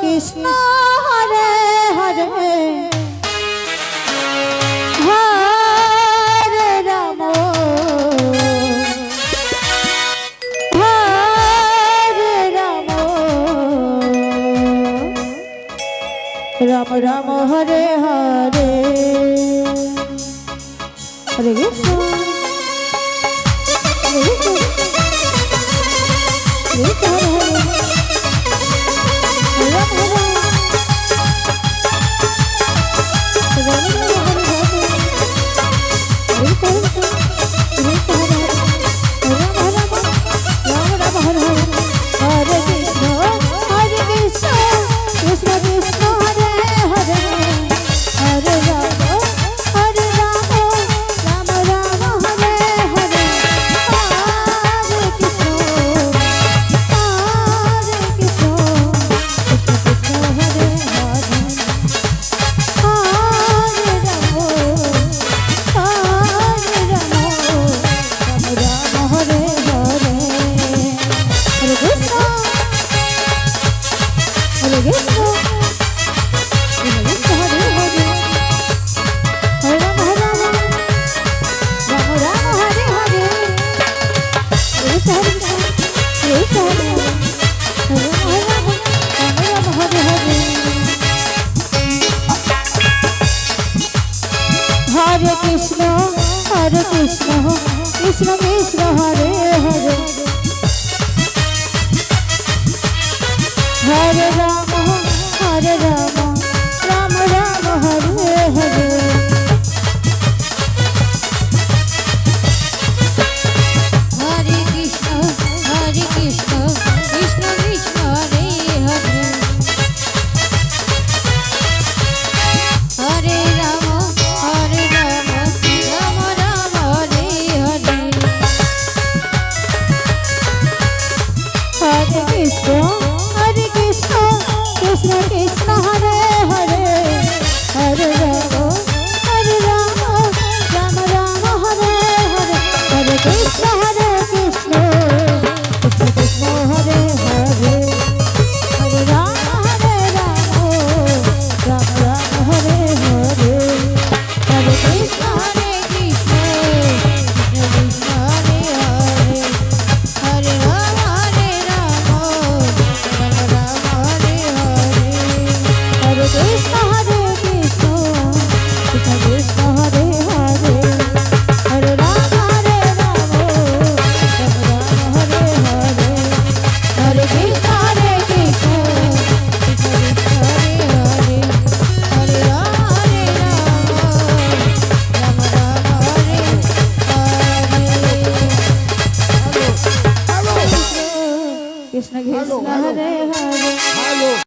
Krishna Hare Hare Hare Ram Hare Ram Ram Ram Hare Hare Hare Krishna Hare Krishna Krishna Hare Hare Ram Ram Hare Krishna, Krishna Krishna Hare Hare, Hare Rama, Hare Rama, Rama Rama Hare Hare. Hare Krishna, Krishna Krishna Hare Hare, Hare Rama, Hare Rama, Rama Rama Hare Hare. Hare Krishna, Krishna Krishna Hare Hare, Hare Rama, Hare Rama, Rama Rama Hare Hare. Hare Krishna, Krishna Krishna Hare Hare, Hare Rama, Hare Rama, Rama Rama Hare Hare. Hare Krishna, Krishna Krishna Hare Hare, Hare Rama, Hare Rama, Rama Rama Hare Hare. Hare Krishna, Krishna Krishna Hare Hare, Hare Rama, Hare Rama, Rama Rama Hare Hare. Hare Krishna, Krishna Krishna Hare Hare, Hare Rama, Hare Rama, Rama Rama Hare Hare. Krishna Krishna Hare Hare.